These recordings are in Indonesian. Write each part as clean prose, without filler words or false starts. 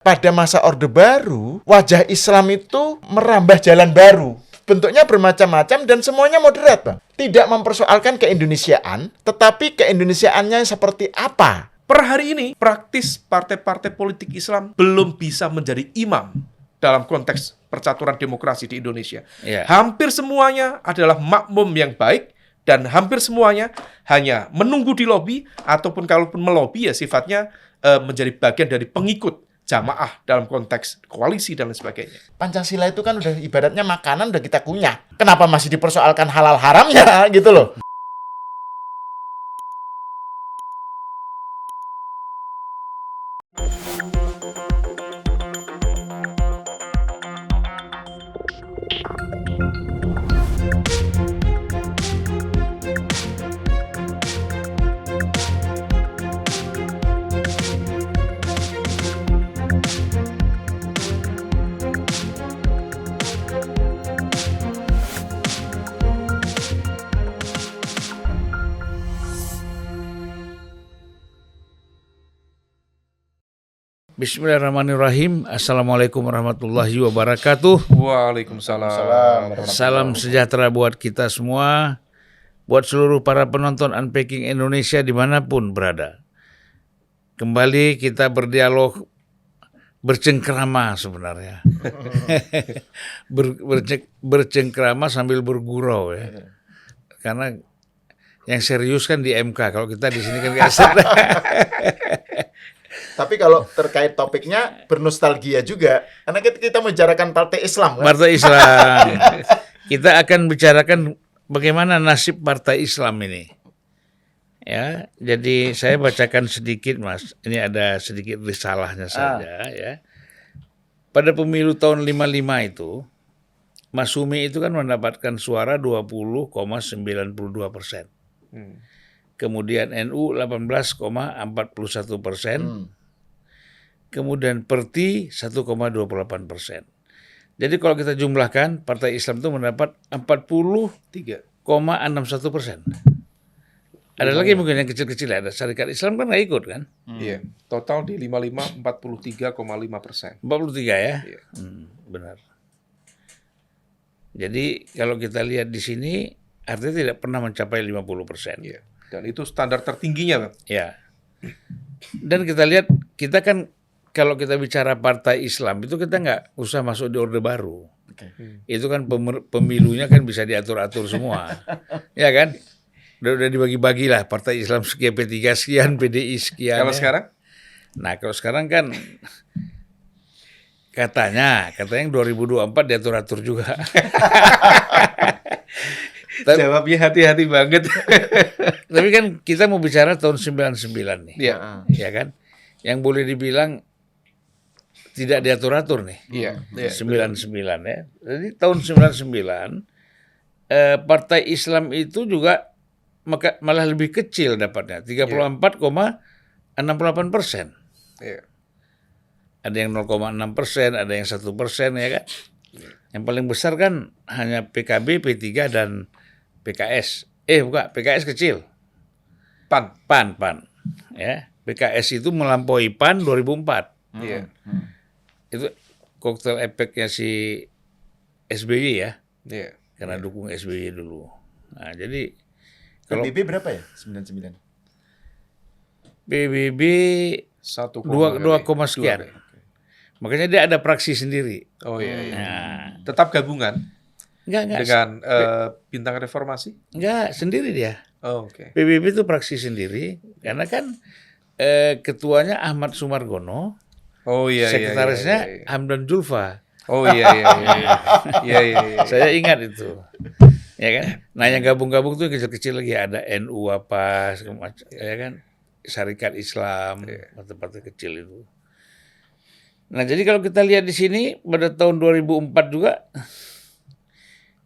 Pada masa Orde Baru, wajah Islam itu merambah jalan baru. Bentuknya bermacam-macam dan semuanya moderat, Bang. Tidak mempersoalkan keindonesiaan, tetapi keindonesiaannya seperti apa? Per hari ini, praktis partai-partai politik Islam belum bisa menjadi imam dalam konteks percaturan demokrasi di Indonesia. Ya. Hampir semuanya adalah makmum yang baik, dan hampir semuanya hanya menunggu di lobi, ataupun kalaupun melobi ya sifatnya menjadi bagian dari pengikut jamaah dalam konteks koalisi dan lain sebagainya. Pancasila itu kan udah ibaratnya makanan udah kita kunyah. Kenapa masih dipersoalkan halal haramnya gitu loh? Bismillahirrahmanirrahim. Assalamualaikum warahmatullahi wabarakatuh. Waalaikumsalam. Salam sejahtera buat kita semua, buat seluruh para penonton Unpacking Indonesia dimanapun berada. Kembali kita berdialog, bercengkrama sebenarnya. Bercengkrama sambil bergurau ya. Karena yang serius kan di MK, kalau kita di sini kan biasa. Tapi kalau terkait topiknya bernostalgia juga, karena kita membicarakan partai Islam kan? Partai Islam. Kita akan bicarakan bagaimana nasib partai Islam ini. Ya, jadi saya bacakan sedikit, Mas. Ini ada sedikit risalahnya saja ya. Pada pemilu tahun 55 itu, Masyumi itu kan mendapatkan suara 20,92%. Kemudian NU 18,41%. Kemudian Perti 1,28%. Jadi kalau kita jumlahkan, Partai Islam itu mendapat 40,61%. Ada lagi mungkin yang kecil-kecil, ada Syarikat Islam kan nggak ikut kan? Iya, total di 55 43,5%. 43 ya? Iya. Benar. Jadi kalau kita lihat di sini, artinya tidak pernah mencapai 50%. Iya. Dan itu standar tertingginya, Bang. Ya. Dan kita lihat, kita kan kalau kita bicara partai Islam itu kita nggak usah masuk di Orde Baru. Itu kan pemilunya kan bisa diatur-atur semua. Ya kan? Udah dibagi-bagi lah, partai Islam sekian, P3 sekian, PDI sekian. Kalau ya. sekarang? Nah kalau sekarang kan katanya yang 2024 diatur-atur juga. Jawabnya hati-hati banget. Tapi kan kita mau bicara tahun 99 nih. Iya. Ya kan? Yang boleh dibilang tidak diatur-atur nih. Iya. 99 ya. Jadi tahun 99 Partai Islam itu juga malah lebih kecil dapatnya, 34,68%. Iya. Ada yang 0,6%, ada yang 1% ya kan. Yang paling besar kan hanya PKB, P3 dan PKS. Bukan, PKS kecil. PAN. Ya, PKS itu melampaui PAN 2004. Iya. Itu koktel efeknya si SBY ya. Iya. Karena dukung SBY dulu. Nah, jadi kalau PBB berapa ya? 99. PBB 1,2 sekian. Makanya dia ada praksi sendiri. Oh iya. Nah, Tetap gabungan enggak. dengan Bintang Reformasi? Enggak, sendiri dia. Oh, oke. PBB itu praksi sendiri karena kan ketuanya Ahmad Sumargono, Oh iya. sekretarisnya Hamdan Zulfa. Oh iya. Iya. Saya ingat itu. Ya kan? Nah, yang gabung-gabung tuh kecil-kecil lagi, ada NU apa semacam, ya kan? Syarikat Islam, partai-partai kecil itu. Nah, jadi kalau kita lihat di sini pada tahun 2004 juga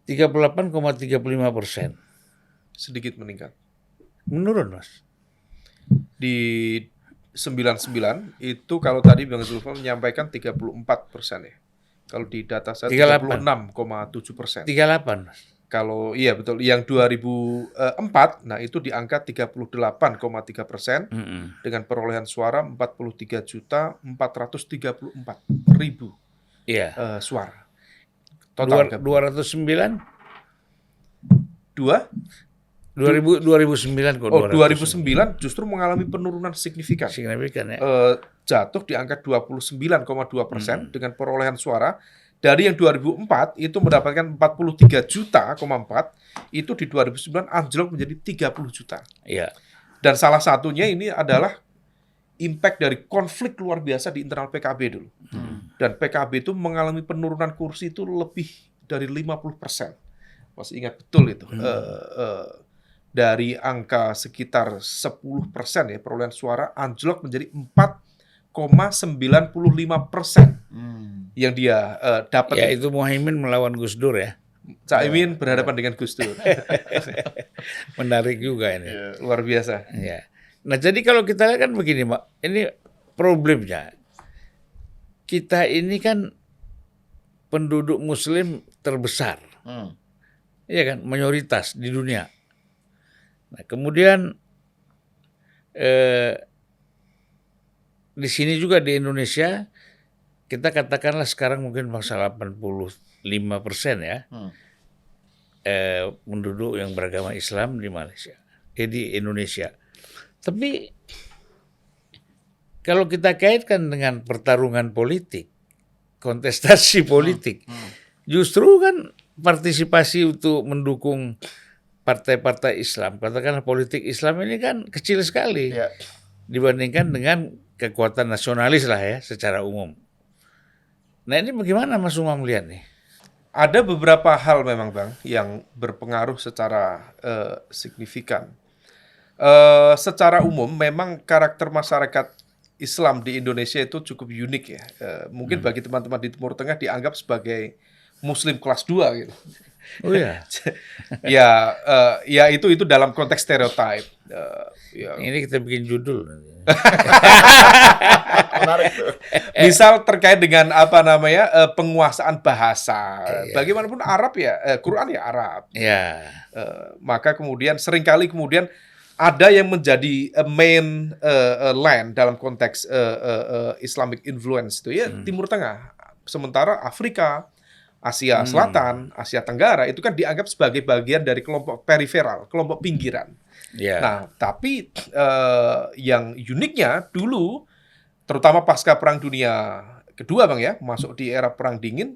38,35%. Sedikit meningkat. Menurun, Mas. Di 99 itu kalau tadi Bang Zulfa menyampaikan 34% ya. Kalau di data saya 38. 36,7%. 38, Mas. Kalau iya betul, yang 2004, nah itu di angka 38,3% dengan perolehan suara 43.434.000 Iya. suara. Total 209 dua. 2009 kok. Oh, 2009 justru mengalami penurunan signifikan. Signifikan ya. Jatuh di angka 29,2% dengan perolehan suara. Dari yang 2004 itu mendapatkan 43 juta, 4, itu di 2009 anjlok menjadi 30 juta. Iya. Dan salah satunya ini adalah impact dari konflik luar biasa di internal PKB dulu. Dan PKB itu mengalami penurunan kursi itu lebih dari 50%. Masih ingat betul itu. Dari angka sekitar 10% ya perolehan suara anjlok menjadi 4,95% yang dia dapat. Ya itu Muhaimin melawan Gus Dur ya. Caimin berhadapan dengan Gus Dur. Menarik juga ini. Luar biasa. Ya. Nah jadi kalau kita lihat kan begini Pak, ini problemnya. Kita ini kan penduduk Muslim terbesar. Iya kan, mayoritas di dunia. Nah, kemudian di sini juga di Indonesia kita katakanlah sekarang mungkin masa 85% ya penduduk yang beragama Islam di Malaysia, di Indonesia. Tapi kalau kita kaitkan dengan pertarungan politik, kontestasi politik, justru kan partisipasi untuk mendukung partai-partai Islam, katakanlah politik Islam ini kan kecil sekali dibandingkan dengan kekuatan nasionalis lah ya secara umum. Nah ini bagaimana Mas Umam melihat nih? Ada beberapa hal memang Bang yang berpengaruh secara signifikan. Secara umum memang karakter masyarakat Islam di Indonesia itu cukup unik ya. Mungkin bagi teman-teman di Timur Tengah dianggap sebagai Muslim kelas 2 gitu. Oh ya. Ya itu dalam konteks stereotip. Ini kita bikin judul. Menarik tuh. Misal terkait dengan penguasaan bahasa. Bagaimanapun Arab ya, Quran ya Arab. Ya. Maka kemudian seringkali ada yang menjadi main land dalam konteks Islamic influence itu ya Timur Tengah. Sementara Afrika, Asia Selatan, Asia Tenggara itu kan dianggap sebagai bagian dari kelompok periferal, kelompok pinggiran. Ya. Nah, tapi yang uniknya dulu, terutama pasca Perang Dunia Kedua, Bang ya, masuk di era Perang Dingin,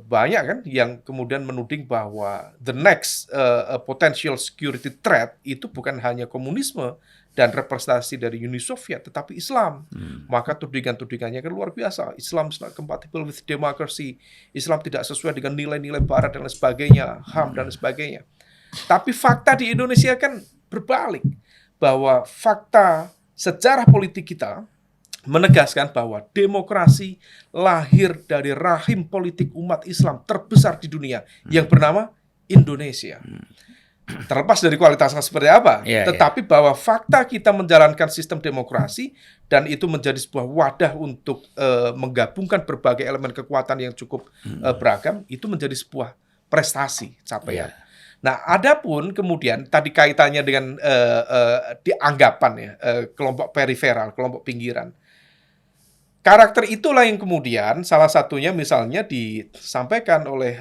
banyak kan yang kemudian menuding bahwa the next potential security threat itu bukan hanya komunisme dan representasi dari Uni Soviet, tetapi Islam. Maka tudingan-tudingannya kan luar biasa. Islam is not compatible with democracy. Islam tidak sesuai dengan nilai-nilai Barat dan lain sebagainya, HAM dan lain sebagainya. Tapi fakta di Indonesia kan berbalik. Bahwa fakta sejarah politik kita menegaskan bahwa demokrasi lahir dari rahim politik umat Islam terbesar di dunia yang bernama Indonesia. Terlepas dari kualitasnya seperti apa, tetapi bahwa fakta kita menjalankan sistem demokrasi dan itu menjadi sebuah wadah untuk menggabungkan berbagai elemen kekuatan yang cukup beragam, itu menjadi sebuah prestasi capaian. Nah, adapun kemudian tadi kaitannya dengan dianggapan ya kelompok periferal, kelompok pinggiran. Karakter itulah yang kemudian salah satunya misalnya disampaikan oleh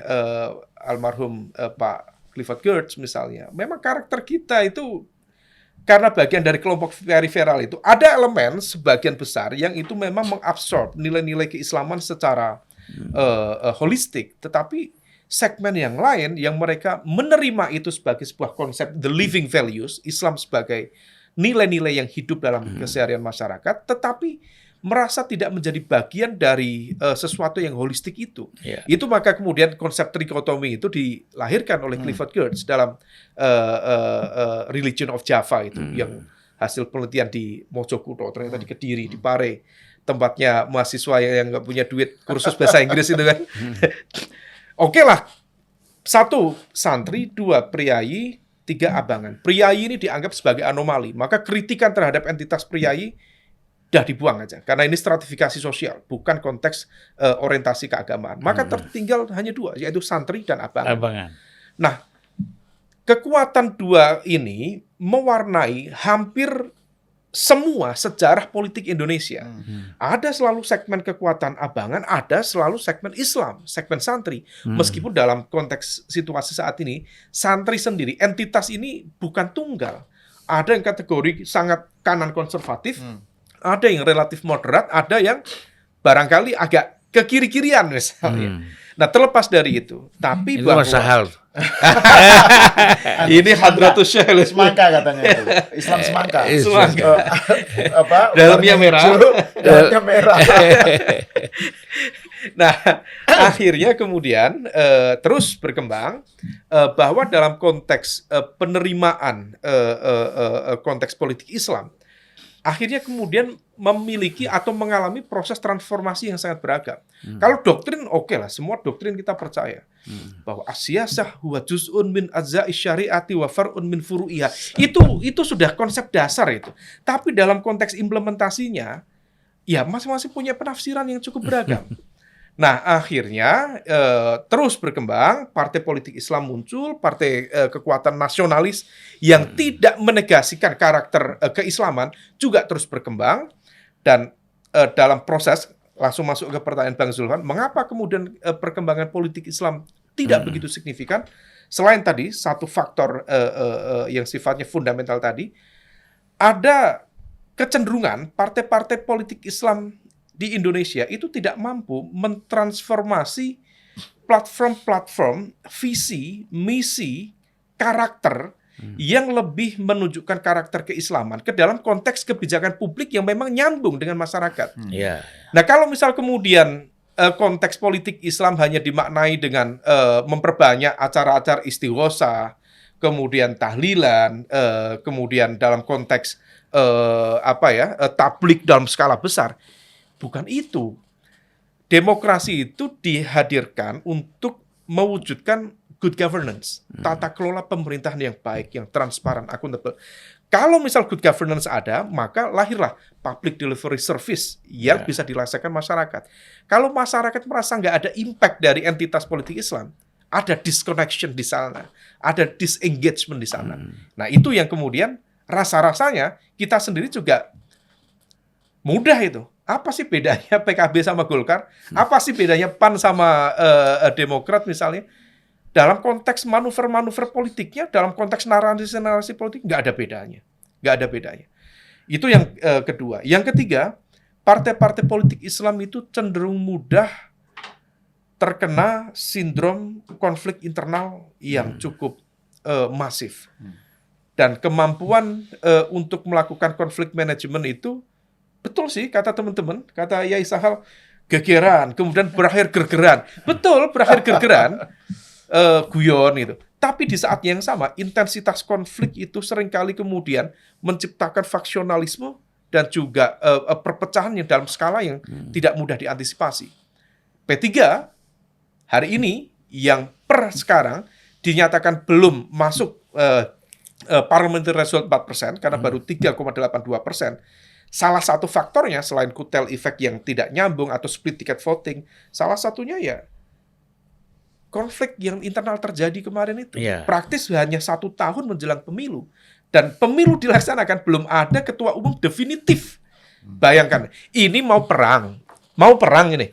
almarhum Pak Clifford Geertz misalnya. Memang karakter kita itu karena bagian dari kelompok periferal itu ada elemen sebagian besar yang itu memang mengabsorb nilai-nilai keislaman secara holistik, tetapi segmen yang lain yang mereka menerima itu sebagai sebuah konsep the living values, Islam sebagai nilai-nilai yang hidup dalam keseharian masyarakat, tetapi merasa tidak menjadi bagian dari sesuatu yang holistik itu. Itu maka kemudian konsep trikotomi itu dilahirkan oleh Clifford Geertz dalam Religion of Java itu yang hasil penelitian di Mojokerto, ternyata di Kediri, di Pare, tempatnya mahasiswa yang nggak punya duit kursus bahasa Inggris itu kan. Oke lah, 1 santri, 2 priayi, 3 abangan. Priayi ini dianggap sebagai anomali, maka kritikan terhadap entitas priayi udah dibuang aja, karena ini stratifikasi sosial, bukan konteks orientasi keagamaan. Maka tertinggal hanya 2, yaitu santri dan abangan. Nah, kekuatan dua ini mewarnai hampir semua sejarah politik Indonesia. Ada selalu segmen kekuatan abangan, ada selalu segmen Islam, segmen santri. Meskipun dalam konteks situasi saat ini, santri sendiri, entitas ini bukan tunggal. Ada yang kategori sangat kanan konservatif, ada yang relatif moderat, ada yang barangkali agak ke kiri-kirian misalnya. Nah, terlepas dari itu, tapi Itu bahwa masa hal. ini Hadratus Syekh Semangka katanya itu. Islam semangka. Semangka. luarnya Dalamnya merah. hijau, dalamnya merah. Nah, akhirnya kemudian terus berkembang bahwa dalam konteks penerimaan konteks politik Islam, akhirnya kemudian memiliki atau mengalami proses transformasi yang sangat beragam. Kalau doktrin oke lah, semua doktrin kita percaya bahwa asiyasah huwa juz'un min ajza'i syari'ati wa far'un min furu'iha. Itu sudah konsep dasar itu. Tapi dalam konteks implementasinya, ya masing-masing punya penafsiran yang cukup beragam. Nah, akhirnya terus berkembang, partai politik Islam muncul, partai kekuatan nasionalis yang tidak menegasikan karakter keislaman juga terus berkembang. Dan dalam proses, langsung masuk ke pertanyaan Bang Zulfan, mengapa kemudian perkembangan politik Islam tidak begitu signifikan? Selain tadi, satu faktor yang sifatnya fundamental tadi, ada kecenderungan partai-partai politik Islam di Indonesia itu tidak mampu mentransformasi platform-platform, visi, misi, karakter yang lebih menunjukkan karakter keislaman ke dalam konteks kebijakan publik yang memang nyambung dengan masyarakat. Ya. Nah, kalau misal kemudian konteks politik Islam hanya dimaknai dengan memperbanyak acara-acara istighosah, kemudian tahlilan, kemudian dalam konteks tablik dalam skala besar, bukan itu. Demokrasi itu dihadirkan untuk mewujudkan good governance, tata kelola pemerintahan yang baik, yang transparan, akuntabel. Kalau misal good governance ada, maka lahirlah public delivery service yang bisa dirasakan masyarakat. Kalau masyarakat merasa nggak ada impact dari entitas politik Islam, ada disconnection di sana, ada disengagement di sana. Nah, itu yang kemudian rasa-rasanya kita sendiri juga mudah itu. Apa sih bedanya PKB sama Golkar? Apa sih bedanya PAN sama Demokrat misalnya? Dalam konteks manuver-manuver politiknya, dalam konteks narasi-narasi politik, nggak ada bedanya. Nggak ada bedanya. Itu yang kedua. Yang ketiga, partai-partai politik Islam itu cenderung mudah terkena sindrom konflik internal yang cukup masif. Dan kemampuan untuk melakukan konflik manajemen itu, betul sih kata teman-teman, kata Yai Sahal, gegeran, kemudian berakhir gergeran. Betul, berakhir gergeran. Guyon itu. Tapi di saat yang sama, intensitas konflik itu seringkali kemudian menciptakan faksionalisme dan juga perpecahan yang dalam skala yang tidak mudah diantisipasi. P3 hari ini yang per sekarang dinyatakan belum masuk parliamentary threshold 4% karena baru 3,82%. Salah satu faktornya selain kutel efek yang tidak nyambung atau split ticket voting, salah satunya ya konflik yang internal terjadi kemarin itu. Praktis hanya 1 tahun menjelang pemilu. Dan pemilu dilaksanakan belum ada ketua umum definitif. Bayangkan, ini mau perang ini.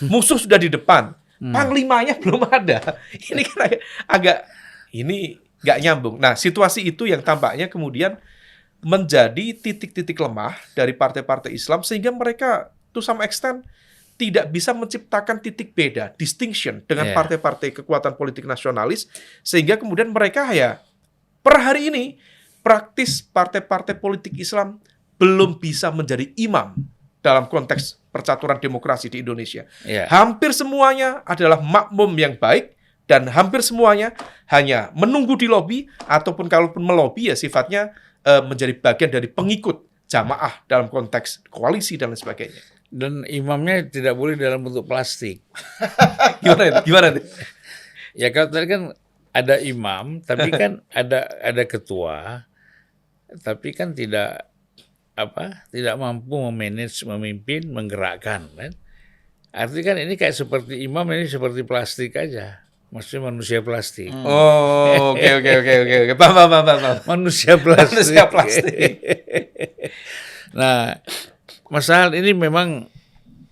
Musuh sudah di depan. Panglimanya belum ada. Ini kan agak ini nggak nyambung. Nah, situasi itu yang tampaknya kemudian menjadi titik-titik lemah dari partai-partai Islam sehingga mereka to some extent tidak bisa menciptakan titik beda, distinction dengan partai-partai kekuatan politik nasionalis, sehingga kemudian mereka ya per hari ini praktis partai-partai politik Islam belum bisa menjadi imam dalam konteks percaturan demokrasi di Indonesia. Hampir semuanya adalah makmum yang baik dan hampir semuanya hanya menunggu di lobi ataupun kalaupun melobi ya sifatnya menjadi bagian dari pengikut jamaah dalam konteks koalisi dan lain sebagainya. Dan imamnya tidak boleh dalam bentuk plastik. Gimana itu? Ya kalau tadi kan ada imam, tapi kan ada ketua, tapi kan tidak mampu memanage, memimpin, menggerakkan kan. Artinya kan ini kayak seperti imam, ini seperti plastik aja. Maksudnya manusia plastik. Oh, oke. Paham. Manusia plastik. Manusia plastik. Nah, Mas Al ini memang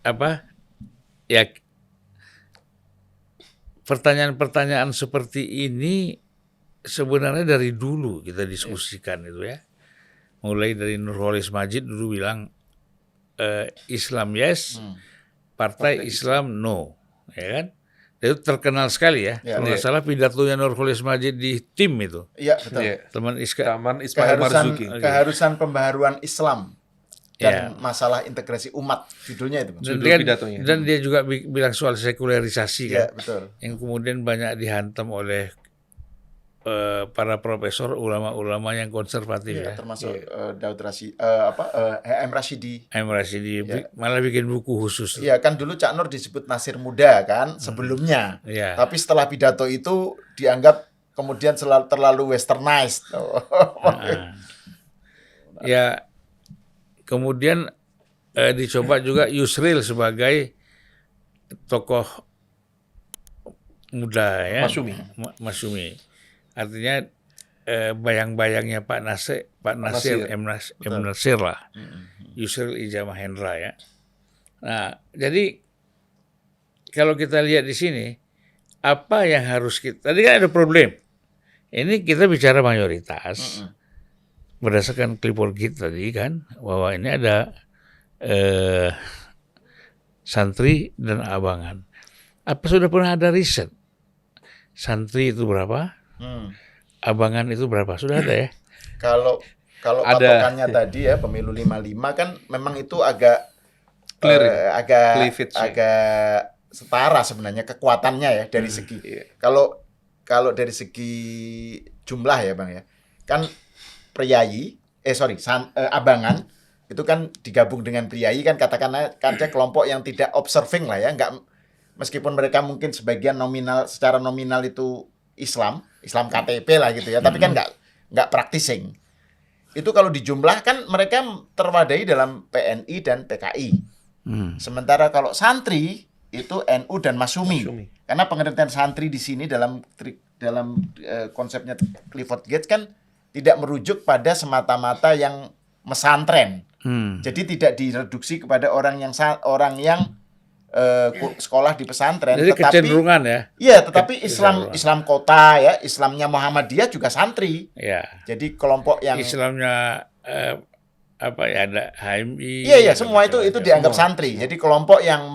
apa? Ya, pertanyaan-pertanyaan seperti ini sebenarnya dari dulu kita diskusikan itu ya. Mulai dari Nurholis Majid dulu bilang Islam yes, partai Islam no, ya kan? Itu terkenal sekali ya. Ya, Kalau nggak salah pidatonya Nurholis Majid di tim itu. Iya, betul. Iya. Teman Taman Ismail Marzuki. Keharusan pembaharuan Islam dan Ya. masalah integrasi umat, judulnya itu, Bang. Dan Judul dia, pidatonya. dan dia juga bilang soal sekularisasi Iya, kan, betul. yang kemudian banyak dihantam oleh para profesor ulama-ulama yang konservatif Iya, ya. termasuk Daud Rashidi, HM Rashidi. M. Rashidi malah bikin buku khusus. Iya, kan dulu Cak Nur disebut Nasir Muda kan sebelumnya. Iya. Tapi setelah pidato itu dianggap kemudian terlalu westernized. Ya, kemudian dicoba juga Yusril sebagai tokoh muda ya. Masyumi. Artinya bayang-bayangnya Pak Nasir M. Nasir lah. Yusril Ija Mahendra ya. Nah, jadi kalau kita lihat di sini apa yang harus kita, tadi kan ada problem. Ini kita bicara mayoritas. Berdasarkan Clifford Gate tadi kan, bahwa ini ada santri dan abangan. Apa sudah pernah ada riset? Santri itu berapa? Abangan itu berapa? Sudah ada ya? Kalau Ada. patokannya tadi ya pemilu 55 kan memang itu agak Clear. agak Cleavage, ya. agak setara sebenarnya kekuatannya ya dari segi. Kalau dari segi jumlah ya Bang ya. Kan priayi abangan itu kan digabung dengan priayi kan katakanlah ada kelompok yang tidak observing lah ya, enggak, meskipun mereka mungkin sebagian secara nominal itu Islam KTP lah gitu ya, tapi kan enggak practicing. Itu kalau dijumlah kan mereka terwadai dalam PNI dan PKI. Sementara kalau santri itu NU dan Masyumi. Karena pengertian santri di sini dalam konsepnya Clifford Gates kan tidak merujuk pada semata-mata yang mesantren. Jadi tidak direduksi kepada orang yang sekolah di pesantren. Jadi kecenderungan ya. Iya, tetapi Islam kota ya, Islamnya Muhammadiyah juga santri. Ya. Jadi kelompok yang Islamnya apa ya, ada HMI. Iya, semua itu dianggap santri. Jadi kelompok yang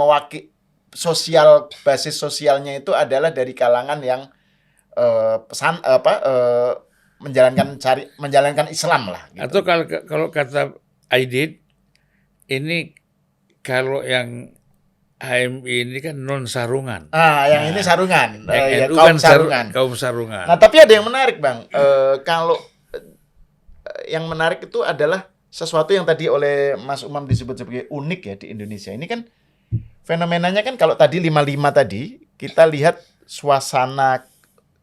basis sosialnya itu adalah dari kalangan yang menjalankan Islam lah. Gitu. Atau kalau kata Aidit, ini kalau yang HMI ini kan non sarungan. Yang ini sarungan, Yang NU kaum kan sarungan. Kaum sarungan. Nah, tapi ada yang menarik, Bang. Kalau yang menarik itu adalah sesuatu yang tadi oleh Mas Umam disebut sebagai unik ya di Indonesia. Ini kan fenomenanya kan kalau tadi 55 tadi, kita lihat suasana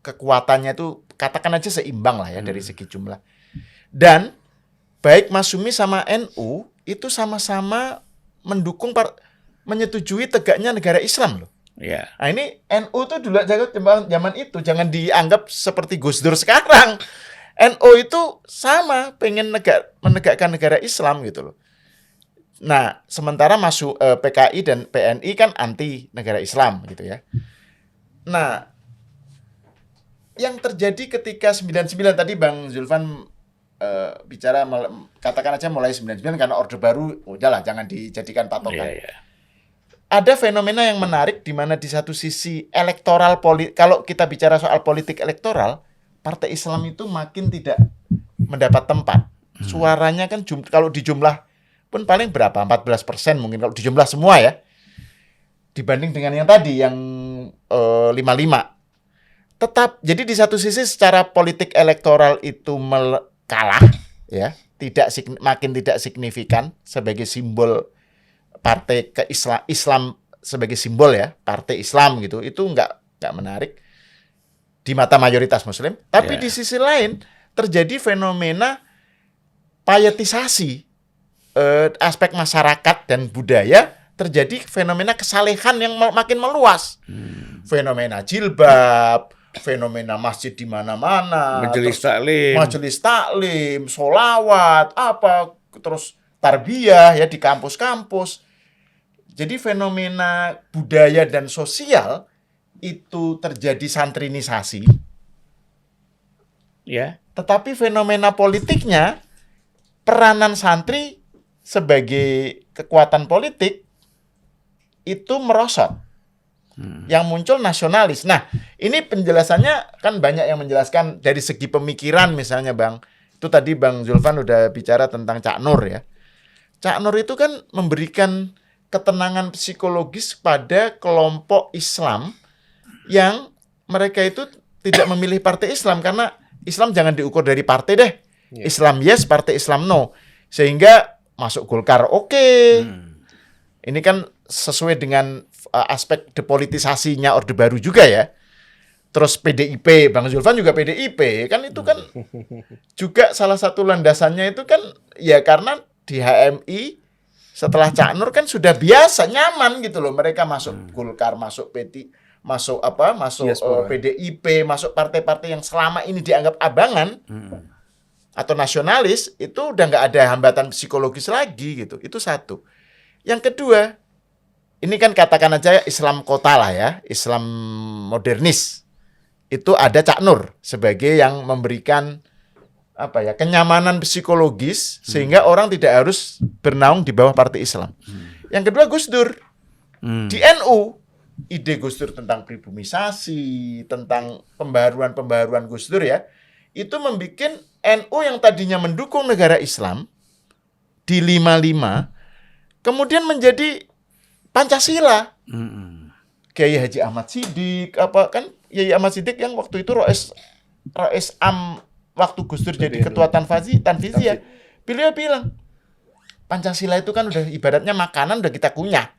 kekuatannya itu katakan aja seimbang lah ya dari segi jumlah. Dan baik Masyumi sama NU itu sama-sama mendukung menyetujui tegaknya negara Islam loh. Ya. Nah ini NU tuh dulu zaman itu jangan dianggap seperti Gus Dur sekarang. NU itu sama pengen menegakkan negara Islam gitu loh. Nah sementara PKI dan PNI kan anti negara Islam gitu ya. Nah yang terjadi ketika 99 tadi Bang Zulfan bicara katakan aja mulai 99 karena Orde Baru udahlah jangan dijadikan patokan. Ya. Ada fenomena yang menarik di mana di satu sisi kalau kita bicara soal politik elektoral, Partai Islam itu makin tidak mendapat tempat. Suaranya kan kalau dijumlah pun paling berapa? 14% mungkin kalau dijumlah semua ya. Dibanding dengan yang tadi yang 55. Jadi di satu sisi secara politik elektoral itu kalah ya, makin tidak signifikan sebagai simbol partai Islam sebagai simbol ya, partai Islam gitu. Itu enggak menarik di mata mayoritas muslim, tapi di sisi lain terjadi fenomena pietisasi aspek masyarakat dan budaya, terjadi fenomena kesalehan yang makin meluas. fenomena jilbab, fenomena masjid di mana-mana, Majelis terus taklim. majelis taklim, sholawat, terus tarbiyah ya di kampus-kampus. Jadi fenomena budaya dan sosial itu terjadi santrinisasi, Ya. tetapi fenomena politiknya peranan santri sebagai kekuatan politik itu merosot. Yang muncul nasionalis. Nah, ini penjelasannya kan banyak yang menjelaskan dari segi pemikiran misalnya Bang. Itu tadi Bang Zulfan udah bicara tentang Cak Nur ya. Cak Nur itu kan memberikan ketenangan psikologis pada kelompok Islam yang mereka itu tidak memilih partai Islam karena Islam jangan diukur dari partai deh. Islam yes, partai Islam no. Sehingga masuk Golkar oke. Ini kan sesuai dengan aspek depolitisasinya Orde Baru juga ya. Terus PDIP, Bang Zulfan juga PDIP. Kan itu kan juga salah satu landasannya itu kan ya karena di HMI setelah Cak Nur kan sudah biasa, nyaman gitu loh. Mereka masuk Golkar, masuk masuk PDIP, masuk partai-partai yang selama ini dianggap abangan atau nasionalis, itu udah nggak ada hambatan psikologis lagi gitu. Itu satu. Yang kedua, ini kan katakan aja Islam kota lah ya, Islam modernis. Itu ada Cak Nur sebagai yang memberikan kenyamanan psikologis sehingga orang tidak harus bernaung di bawah partai Islam. Yang kedua Gus Dur. Di NU, ide Gus Dur tentang pribumisasi, tentang pembaharuan Gus Dur ya, itu membuat NU yang tadinya mendukung negara Islam di 55 kemudian menjadi Pancasila. Kiai Haji Ahmad Siddiq, Kiai Ahmad Siddiq yang waktu itu Rois Am waktu Gus Dur jadi ketua Tanfizi ya. Beliau bilang, Pancasila itu kan udah ibaratnya makanan udah kita kunyah.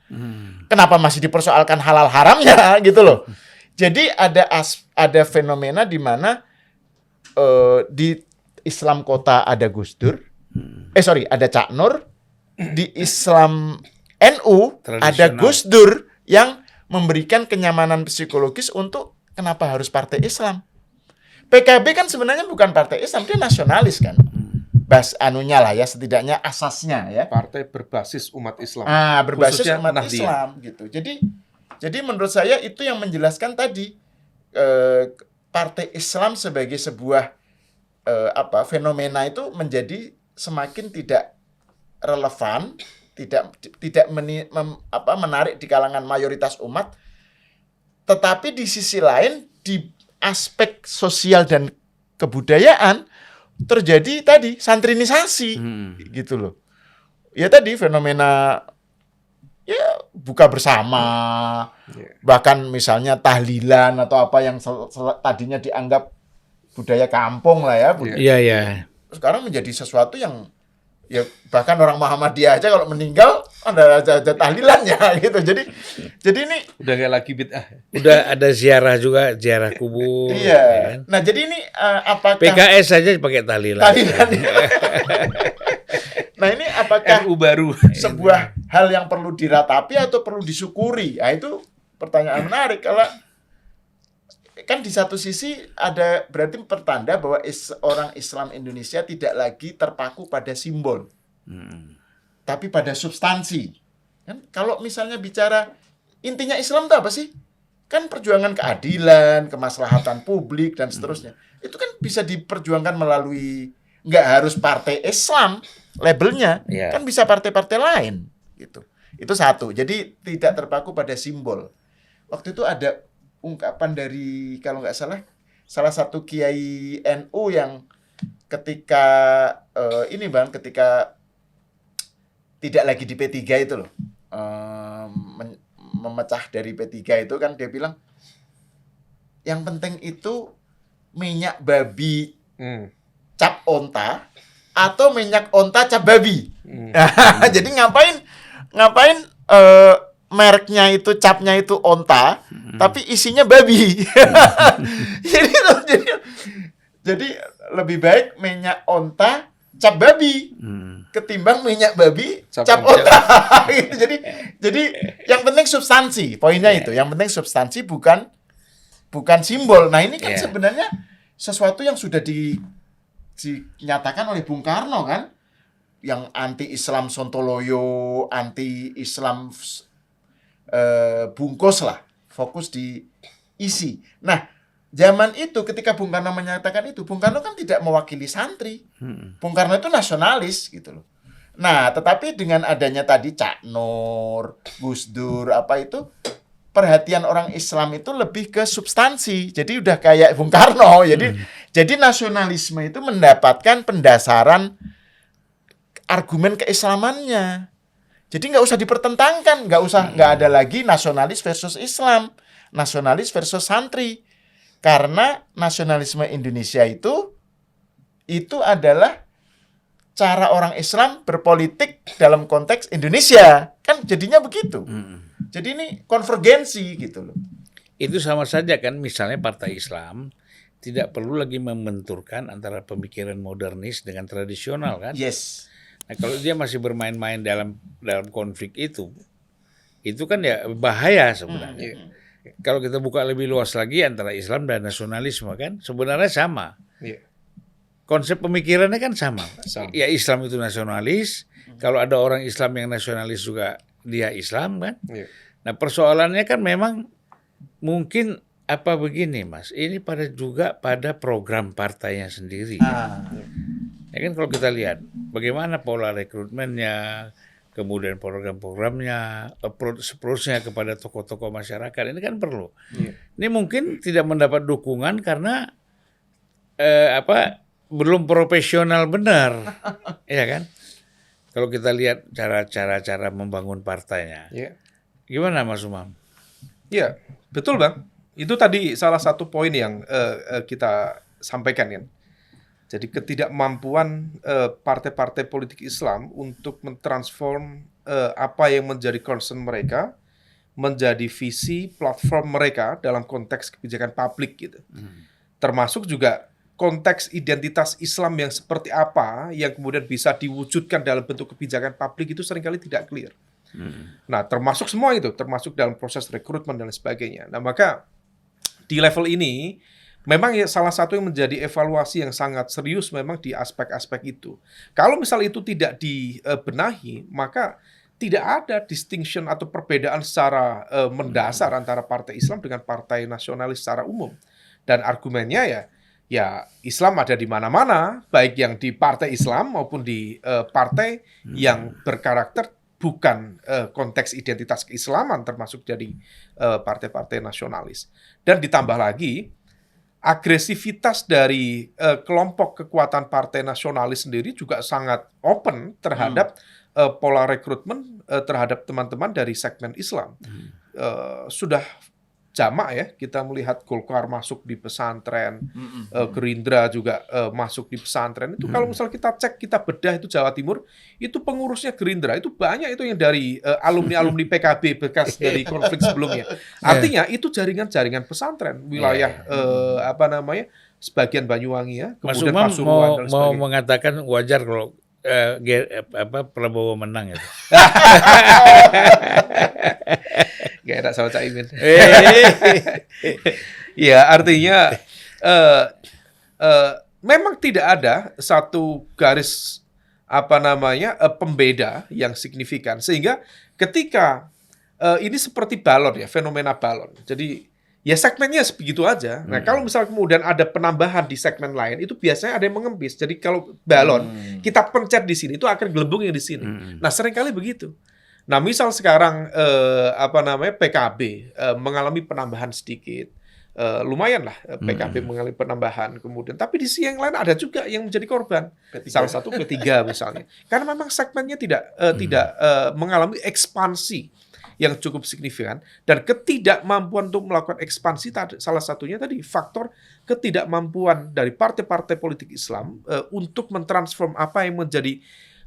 Kenapa masih dipersoalkan halal haramnya gitu loh. Jadi ada fenomena di mana di Islam kota ada Gus Dur. Ada Cak Nur. Di Islam NU ada Gus Dur yang memberikan kenyamanan psikologis untuk kenapa harus partai Islam. PKB kan sebenarnya bukan partai Islam, dia nasionalis kan. Anunya lah ya, setidaknya asasnya ya. Partai berbasis umat Islam. Berbasis Khususnya umat Nahdliyah. Islam gitu. Jadi menurut saya itu yang menjelaskan tadi partai Islam sebagai sebuah fenomena itu menjadi semakin tidak relevan, tidak menarik di kalangan mayoritas umat. Tetapi di sisi lain di aspek sosial dan kebudayaan terjadi tadi santrinisasi gitu loh. Ya tadi fenomena ya buka bersama, bahkan misalnya tahlilan atau apa yang tadinya dianggap budaya kampung lah ya. Iya. Sekarang menjadi sesuatu yang ya bahkan orang Muhammadiyah aja kalau meninggal ada tahlilannya gitu. Jadi ini Udah nggak lagi bid'ah. Udah ada ziarah juga, ziarah kubur. iya. Ya kan? Nah, jadi ini apakah PKS saja pakai tahlilan. tahlilan? Nah, ini apakah NU baru. sebuah hal yang perlu diratapi atau perlu disyukuri? Nah, itu pertanyaan menarik. Kalau kan di satu sisi ada berarti pertanda bahwa orang Islam Indonesia tidak lagi terpaku pada simbol, tapi pada substansi. Kan kalau misalnya bicara intinya Islam itu apa sih? Kan perjuangan keadilan, kemaslahatan publik dan seterusnya. Itu kan bisa diperjuangkan melalui nggak harus partai Islam labelnya, kan bisa partai-partai lain gitu. Itu satu. Jadi tidak terpaku pada simbol. Waktu itu ada ungkapan dari kalau nggak salah satu kiai NU yang ketika ketika tidak lagi di P3 itu loh, memecah dari P3 itu kan dia bilang yang penting itu minyak babi cap onta atau minyak onta cap babi. Jadi ngapain mereknya itu, capnya itu onta, tapi isinya babi. jadi lebih baik minyak onta cap babi ketimbang minyak babi cap onta. Jadi yang penting substansi, poinnya itu. Yang penting substansi bukan bukan simbol. Nah, ini kan Iya. sebenarnya sesuatu yang sudah dinyatakan oleh Bung Karno kan, yang anti-Islam Sontoloyo, anti-Islam bungkus lah, fokus di isi. Nah, zaman itu ketika Bung Karno menyatakan itu, Bung Karno kan tidak mewakili santri. Bung Karno itu nasionalis gitu loh. Nah, tetapi dengan adanya tadi Cak Nur, Gus Dur, apa itu, perhatian orang Islam itu lebih ke substansi. Jadi udah kayak Bung Karno. Jadi nasionalisme itu mendapatkan pendasaran argumen keislamannya. Jadi nggak usah dipertentangkan, nggak ada lagi nasionalis versus Islam, nasionalis versus santri. Karena nasionalisme Indonesia itu adalah cara orang Islam berpolitik dalam konteks Indonesia. Kan jadinya begitu. Jadi ini konvergensi gitu loh. Itu sama saja kan, misalnya Partai Islam tidak perlu lagi membenturkan antara pemikiran modernis dengan tradisional kan. Yes. Nah, kalau dia masih bermain-main dalam konflik itu kan ya bahaya sebenarnya. Kalau kita buka lebih luas lagi antara Islam dan nasionalisme kan sebenarnya sama. Iya. Konsep pemikirannya kan sama. Sama. Ya Islam itu nasionalis. Kalau ada orang Islam yang nasionalis juga dia Islam kan. Iya. Nah persoalannya kan memang mungkin apa begini Mas. Ini pada program partainya sendiri. Ya kan kalau kita lihat bagaimana pola rekrutmennya, kemudian program-programnya, approach-nya kepada tokoh-tokoh masyarakat ini kan perlu. Iya. Ini mungkin tidak mendapat dukungan karena belum profesional benar, ya kan? Kalau kita lihat cara membangun partainya, Iya. gimana Mas Umam? Iya, betul Bang. Itu tadi salah satu poin yang kita sampaikan kan. Jadi ketidakmampuan partai-partai politik Islam untuk mentransform apa yang menjadi concern mereka menjadi visi platform mereka dalam konteks kebijakan publik gitu. Termasuk juga konteks identitas Islam yang seperti apa yang kemudian bisa diwujudkan dalam bentuk kebijakan publik itu seringkali tidak clear. Nah, termasuk semua itu, termasuk dalam proses rekrutmen dan sebagainya. Nah, maka di level ini memang ya salah satu yang menjadi evaluasi yang sangat serius memang di aspek-aspek itu. Kalau misal itu tidak dibenahi, maka tidak ada distinction atau perbedaan secara mendasar antara partai Islam dengan partai nasionalis secara umum. Dan argumennya ya Islam ada di mana-mana, baik yang di partai Islam maupun di partai yang berkarakter bukan konteks identitas keislaman, termasuk dari partai-partai nasionalis. Dan ditambah lagi, agresivitas dari kelompok kekuatan partai nasionalis sendiri juga sangat open terhadap pola rekrutmen terhadap teman-teman dari segmen Islam. Sudah jamak ya, kita melihat Golkar masuk di pesantren, Gerindra juga masuk di pesantren. Itu kalau misal kita cek, kita bedah itu Jawa Timur, itu pengurusnya Gerindra, itu banyak itu yang dari alumni-alumni PKB bekas dari konflik sebelumnya. Artinya itu jaringan-jaringan pesantren, wilayah sebagian Banyuwangi ya, Mas kemudian Umam Pasuruan dan mau sebagainya. mengatakan wajar kalau Prabowo menang itu. Gak enak sama Cak Imin. Ya, artinya memang tidak ada satu garis pembeda yang signifikan, sehingga ketika ini seperti balon ya, fenomena balon. Jadi ya segmennya sebegitu aja. Nah, kalau misal kemudian ada penambahan di segmen lain, itu biasanya ada yang mengembis. Jadi kalau balon kita pencet di sini, itu akan gelembung yang di sini. Nah, seringkali begitu. Nah, misal sekarang PKB mengalami penambahan sedikit, lumayan lah PKB mengalami penambahan kemudian. Tapi di sisi yang lain ada juga yang menjadi korban. Salah satu P3 misalnya. Karena memang segmennya tidak mengalami ekspansi yang cukup signifikan, dan ketidakmampuan untuk melakukan ekspansi salah satunya tadi faktor ketidakmampuan dari partai-partai politik Islam untuk mentransform apa yang menjadi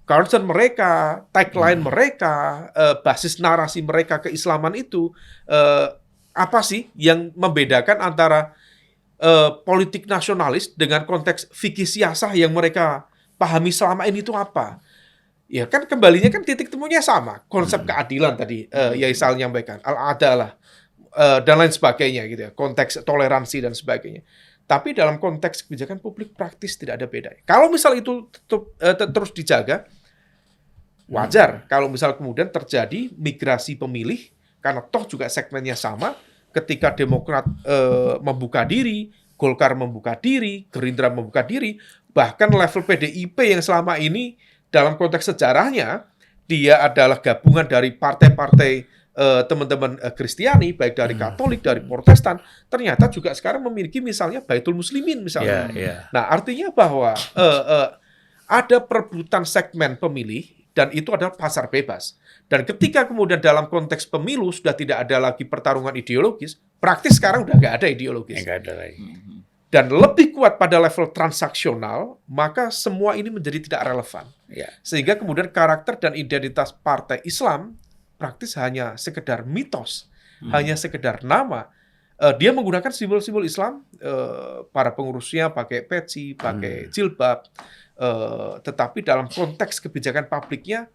concern mereka, tagline mereka, basis narasi mereka keislaman itu, apa sih yang membedakan antara politik nasionalis dengan konteks fikih siasah yang mereka pahami selama ini itu apa? Ya kan kembalinya kan titik temunya sama, konsep keadilan tadi Yaisal nyampaikan, al-adalah, dan lain sebagainya gitu ya, konteks toleransi dan sebagainya. Tapi dalam konteks kebijakan publik praktis tidak ada beda. Kalau misal itu terus dijaga, wajar kalau misal kemudian terjadi migrasi pemilih, karena toh juga segmennya sama, ketika Demokrat membuka diri, Golkar membuka diri, Gerindra membuka diri, bahkan level PDIP yang selama ini dalam konteks sejarahnya, dia adalah gabungan dari partai-partai teman-teman Kristiani, baik dari Katolik, dari Protestan, ternyata juga sekarang memiliki misalnya Baitul Muslimin misalnya. Nah, artinya bahwa ada perebutan segmen pemilih dan itu adalah pasar bebas. Dan ketika kemudian dalam konteks pemilu sudah tidak ada lagi pertarungan ideologis, praktis sekarang udah nggak ada ideologis. Nggak ada lagi. Dan lebih kuat pada level transaksional, maka semua ini menjadi tidak relevan. Sehingga kemudian karakter dan identitas partai Islam praktis hanya sekedar mitos, hanya sekedar nama. Dia menggunakan simbol-simbol Islam, para pengurusnya pakai peci, pakai jilbab, tetapi dalam konteks kebijakan publiknya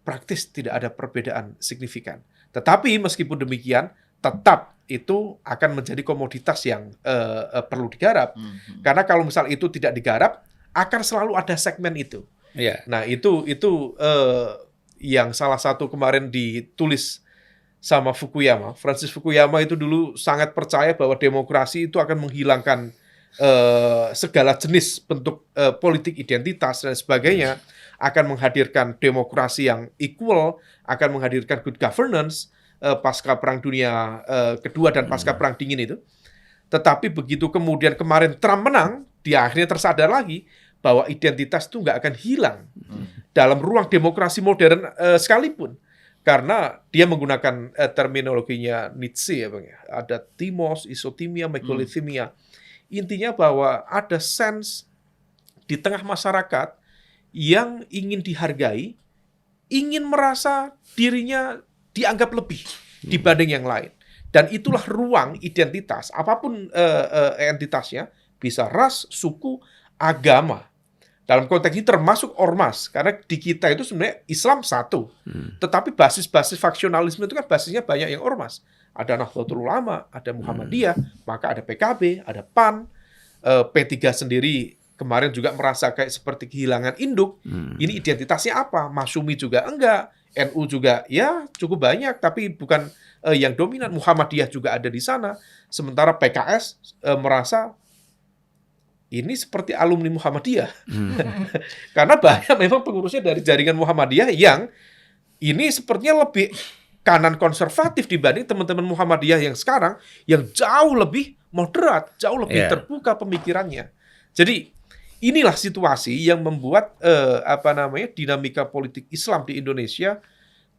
praktis tidak ada perbedaan signifikan. Tetapi meskipun demikian, tetap itu akan menjadi komoditas yang perlu digarap. Karena kalau misal itu tidak digarap, akan selalu ada segmen itu. Nah, itu yang salah satu kemarin ditulis sama Fukuyama. Francis Fukuyama itu dulu sangat percaya bahwa demokrasi itu akan menghilangkan segala jenis bentuk politik identitas dan sebagainya, akan menghadirkan demokrasi yang equal, akan menghadirkan good governance pasca Perang Dunia Kedua dan pasca Perang Dingin itu. Tetapi begitu kemudian kemarin Trump menang, dia akhirnya tersadar lagi bahwa identitas itu nggak akan hilang dalam ruang demokrasi modern sekalipun. Karena dia menggunakan terminologinya Nietzsche, ya Bang, ya. Ada timos, isotimia, megolithimia. Intinya bahwa ada sense di tengah masyarakat yang ingin dihargai, ingin merasa dirinya dianggap lebih dibanding yang lain. Dan itulah ruang identitas, apapun entitasnya, bisa ras, suku, agama. Dalam konteks ini termasuk ormas, karena di kita itu sebenarnya Islam satu. Tetapi basis-basis faksionalisme itu kan basisnya banyak yang ormas. Ada Nahdlatul Ulama, ada Muhammadiyah, maka ada PKB, ada PAN, P3 sendiri kemarin juga merasa kayak seperti kehilangan induk. Ini identitasnya apa? Masyumi juga enggak, NU juga ya cukup banyak, tapi bukan yang dominan. Muhammadiyah juga ada di sana. Sementara PKS merasa ini seperti alumni Muhammadiyah. Karena banyak memang pengurusnya dari jaringan Muhammadiyah yang ini sepertinya lebih kanan konservatif dibanding teman-teman Muhammadiyah yang sekarang, yang jauh lebih moderat, jauh lebih terbuka pemikirannya. Jadi inilah situasi yang membuat dinamika politik Islam di Indonesia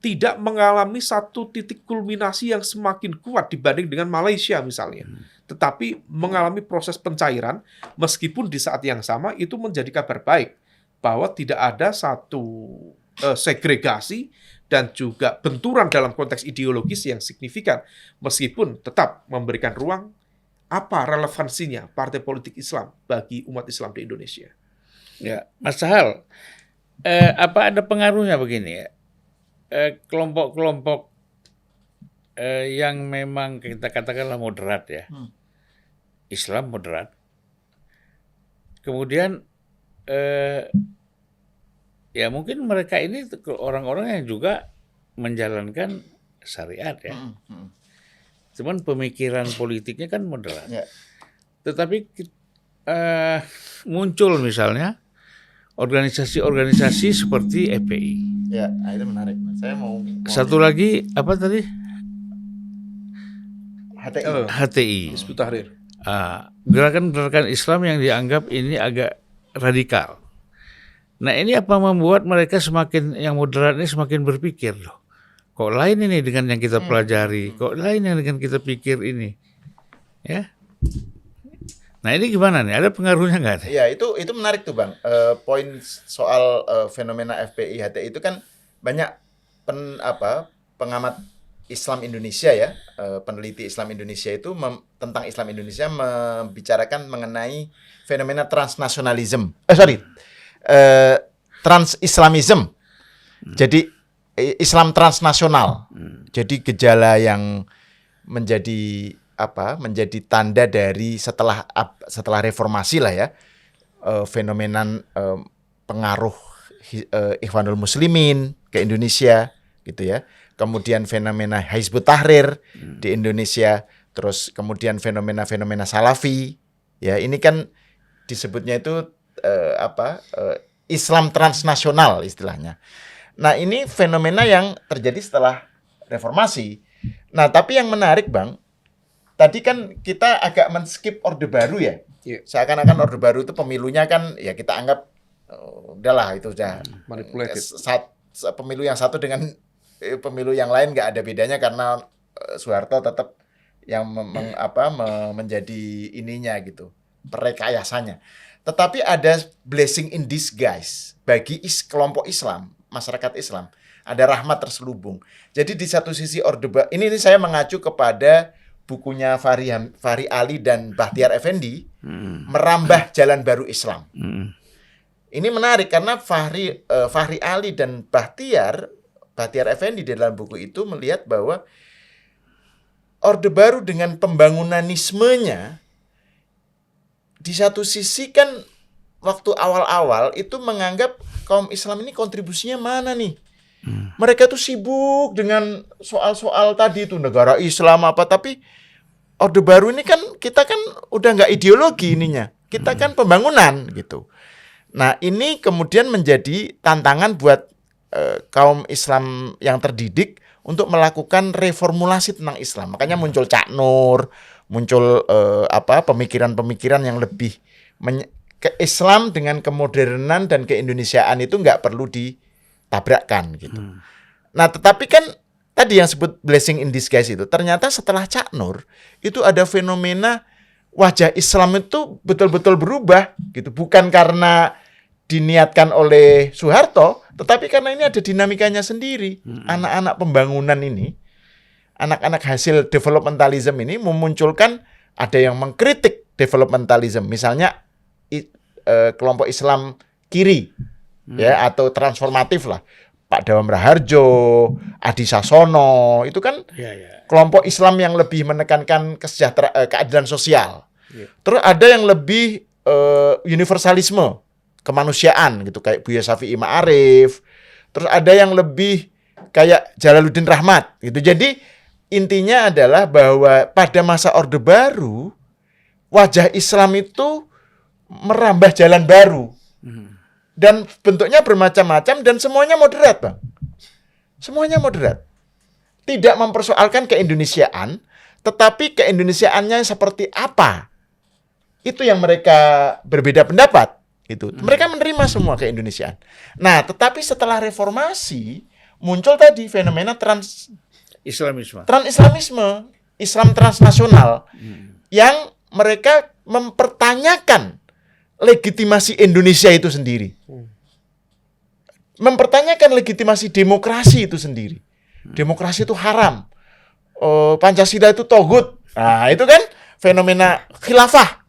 tidak mengalami satu titik kulminasi yang semakin kuat dibanding dengan Malaysia misalnya. Tetapi mengalami proses pencairan, meskipun di saat yang sama itu menjadi kabar baik bahwa tidak ada satu segregasi dan juga benturan dalam konteks ideologis yang signifikan, meskipun tetap memberikan ruang apa relevansinya partai politik Islam bagi umat Islam di Indonesia. Ya, Mas Sahal, apa ada pengaruhnya begini ya? Kelompok-kelompok yang memang kita katakanlah moderat ya, Islam moderat, kemudian ya mungkin mereka ini orang-orang yang juga menjalankan syariat ya, cuman pemikiran politiknya kan moderat, tetapi muncul misalnya organisasi-organisasi seperti FPI. Ya, itu menarik. Saya mau Satu lagi apa tadi? HTI. Hizbut Tahrir. Gerakan-gerakan Islam yang dianggap ini agak radikal. Nah, ini apa membuat mereka semakin yang moderat ini semakin berpikir loh. Kok lain ini dengan yang kita pelajari? Kok lain yang dengan kita pikir ini? Ya. Nah, ini gimana nih? Ada pengaruhnya nggak? Iya, itu menarik tuh Bang. Poin soal fenomena FPI HTI itu kan banyak pengamat Islam Indonesia ya, peneliti Islam Indonesia itu tentang Islam Indonesia membicarakan mengenai fenomena transnasionalisme. Trans-Islamism. Jadi Islam transnasional. Jadi gejala yang menjadi menjadi tanda dari setelah reformasi lah ya, fenomena pengaruh Ikhwanul Muslimin ke Indonesia gitu ya. Kemudian fenomena Hizbut Tahrir di Indonesia, terus kemudian fenomena Salafi. Ya, ini kan disebutnya itu Islam transnasional istilahnya. Nah, ini fenomena yang terjadi setelah reformasi. Nah, tapi yang menarik, Bang, tadi kan kita agak men-skip Orde Baru ya. Iya. Seakan-akan Orde Baru itu pemilunya kan ya kita anggap udahlah itu udah Manipulated. pemilu yang satu dengan pemilu yang lain nggak ada bedanya karena Soeharto tetap yang menjadi ininya gitu, perekayasanya. Tetapi ada blessing in disguise bagi kelompok Islam, masyarakat Islam. Ada rahmat terselubung. Jadi di satu sisi Orde Baru, ini saya mengacu kepada bukunya Fahri Ali dan Bahtiar Effendi, Merambah Jalan Baru Islam. Ini menarik karena Fahri Ali dan Bahtiar Effendi di dalam buku itu melihat bahwa Orde Baru dengan pembangunanismenya di satu sisi kan waktu awal-awal itu menganggap kaum Islam ini kontribusinya mana nih? Mereka tuh sibuk dengan soal-soal tadi itu negara Islam apa, tapi Orde Baru ini kan kita kan udah nggak ideologi ininya, kita kan pembangunan gitu. Nah, ini kemudian menjadi tantangan buat kaum Islam yang terdidik untuk melakukan reformulasi tentang Islam. Makanya muncul Cak Nur, muncul pemikiran-pemikiran yang lebih ke Islam dengan kemodernan dan keindonesiaan itu nggak perlu ditabrakkan gitu. Nah, tetapi kan tadi yang sebut blessing in disguise itu ternyata setelah Cak Nur itu ada fenomena wajah Islam itu betul-betul berubah gitu, bukan karena diniatkan oleh Soeharto, tetapi karena ini ada dinamikanya sendiri. Anak-anak pembangunan ini, anak-anak hasil developmentalism ini memunculkan, ada yang mengkritik developmentalism, misalnya kelompok Islam kiri ya atau transformatif lah. Pak Dawam Raharjo, Adi Sasono, itu kan kelompok Islam yang lebih menekankan keadilan sosial. Terus ada yang lebih universalisme, kemanusiaan gitu, kayak Buya Syafi'i Ma'arif. Terus ada yang lebih kayak Jalaluddin Rahmat gitu. Jadi intinya adalah bahwa pada masa Orde Baru wajah Islam itu merambah jalan baru. Dan bentuknya bermacam-macam dan semuanya moderat, Bang. Semuanya moderat. Tidak mempersoalkan keindonesiaan, tetapi keindonesiaannya seperti apa. Itu yang mereka berbeda pendapat. Gitu. Mereka menerima semua keindonesiaan. Nah, tetapi setelah reformasi, muncul tadi fenomena Trans-Islamisme, Islam transnasional, yang mereka mempertanyakan legitimasi Indonesia itu sendiri. Mempertanyakan legitimasi demokrasi itu sendiri. Demokrasi itu haram. Pancasila itu togut. Nah, itu kan fenomena khilafah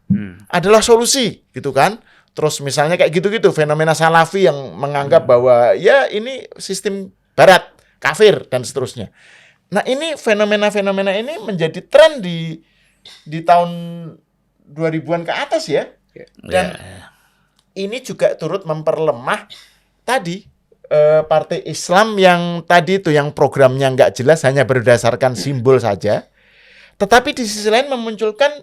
adalah solusi, gitu kan? Terus misalnya kayak gitu-gitu, fenomena Salafi yang menganggap bahwa ya ini sistem barat, kafir, dan seterusnya. Nah, ini fenomena-fenomena ini menjadi tren di tahun 2000-an ke atas ya. Dan ini juga turut memperlemah tadi partai Islam yang tadi itu yang programnya nggak jelas, hanya berdasarkan simbol saja. Tetapi di sisi lain memunculkan,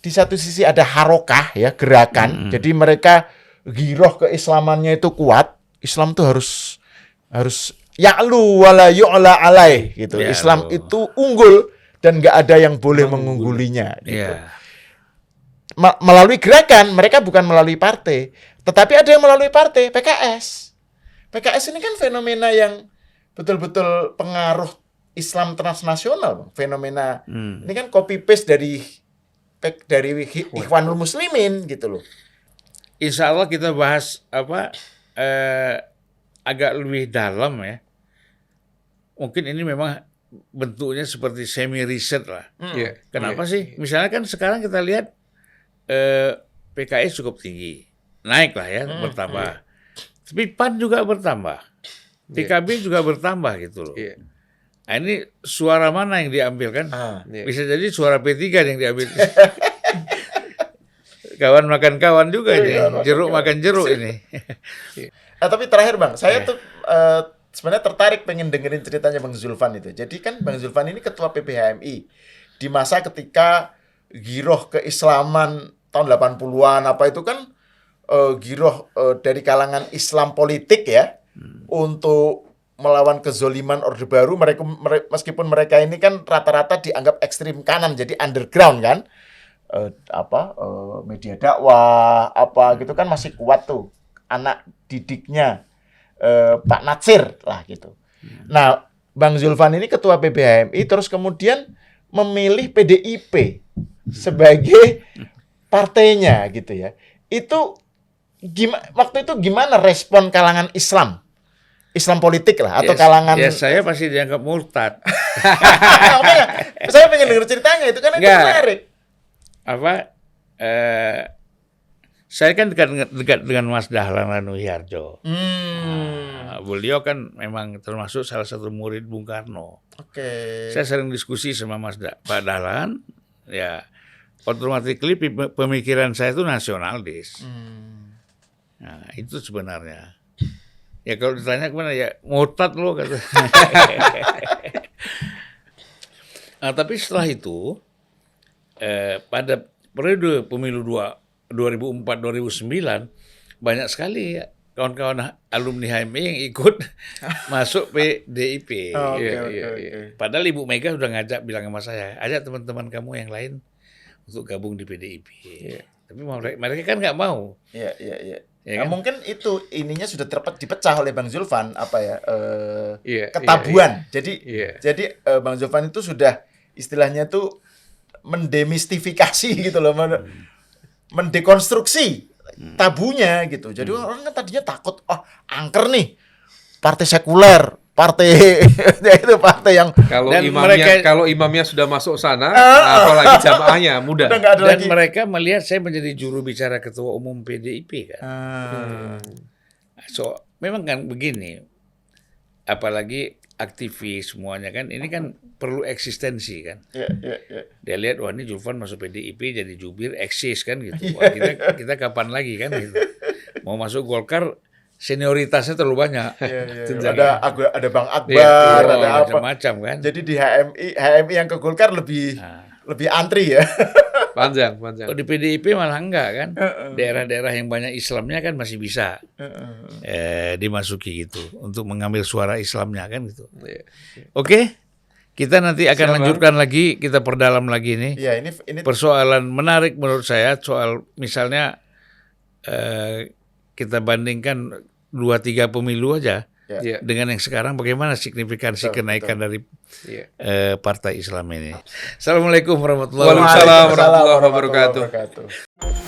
di satu sisi ada harokah ya, gerakan. Jadi mereka giroh keislamannya itu kuat. Islam tuh harus ya'lu wala yu'la alaih gitu. Ya, Islam itu unggul dan nggak ada yang boleh mengunggulinya gitu. Melalui gerakan, mereka bukan melalui partai, tetapi ada yang melalui partai, PKS. PKS ini kan fenomena yang betul-betul pengaruh Islam transnasional, fenomena ini kan copy paste dari Ikhwanul Muslimin gitu loh. Insya Allah kita bahas agak lebih dalam ya. Mungkin ini memang bentuknya seperti semi riset lah. Kenapa sih? Misalnya kan sekarang kita lihat PKS cukup tinggi, naik lah ya, bertambah. Tapi PAN juga bertambah, PKB juga bertambah gitu loh. Nah, ini suara mana yang diambil kan? Ah. Bisa jadi suara P3 yang diambil. Kawan makan kawan juga ini. Jeruk makan jeruk ini. Nah, tapi terakhir Bang, saya tuh sebenarnya tertarik pengen dengerin ceritanya Bang Zulfan itu. Jadi kan Bang Zulfan ini ketua PPHMI di masa ketika giroh keislaman tahun 80-an apa itu kan giroh dari kalangan Islam politik ya untuk melawan kezoliman Orde Baru. Meskipun mereka ini kan rata-rata dianggap ekstrim kanan, jadi underground kan. Media dakwah apa gitu kan masih kuat tuh anak didiknya Pak Natsir lah gitu. Nah, Bang Zulfan ini ketua PPHMI terus kemudian memilih PDIP sebagai partainya gitu ya. Itu waktu itu gimana respon kalangan Islam politik lah atau kalangan ya saya pasti dianggap murtad. Makanya, saya pengen denger ceritanya itu kan itu menarik. Saya kan dekat dengan Mas Dahlan Lanuhiharjo. Beliau kan memang termasuk salah satu murid Bung Karno. Oke. Saya sering diskusi sama Pak Dahlan, ya automatically pemikiran saya itu nasionalis. Nah, itu sebenarnya. Ya kalau ditanya kemana ya murtad lo kata. Nah, tapi setelah itu pada periode pemilu 2004-2009 banyak sekali ya, kawan-kawan alumni HMI yang ikut masuk PDIP. Oke. Padahal Ibu Mega sudah ngajak bilang sama saya, ajak teman-teman kamu yang lain untuk gabung di PDIP. Tapi mereka kan nggak mau. Iya. Ya kan? Mungkin itu ininya sudah dipecah oleh Bang Zulfan ketabuhan. Jadi Bang Zulfan itu sudah istilahnya tuh mendemistifikasi gitu loh, mendekonstruksi tabunya gitu. Jadi orang kan tadinya takut, angker nih, partai sekuler, partai itu partai yang kalau imamnya sudah masuk sana, apalagi jamaahnya mudah. Dan mereka melihat saya menjadi juru bicara ketua umum PDIP kan. So memang kan begini, apalagi aktivis semuanya kan, ini kan perlu eksistensi kan. Dia lihat wah ini Zulfan masuk PDIP jadi jubir eksis kan gitu. Wah, kita kapan lagi kan gitu. Mau masuk Golkar senioritasnya terlalu banyak. Ada Bang Akbar, ada apa macam-macam kan. Jadi di HMI yang ke Golkar lebih antri ya. Panjang. Di PDIP malah enggak kan. Daerah-daerah yang banyak Islamnya kan masih bisa dimasuki gitu untuk mengambil suara Islamnya kan gitu. Oke. Kita nanti akan lanjutkan lagi, kita perdalam lagi ini. Ya, ini persoalan menarik menurut saya, soal misalnya kita bandingkan 2-3 pemilu aja dengan yang sekarang, bagaimana signifikansi kenaikan dari Partai Islam ini. Assalamualaikum warahmatullahi wabarakatuh. Waalaikumsalam warahmatullahi wabarakatuh.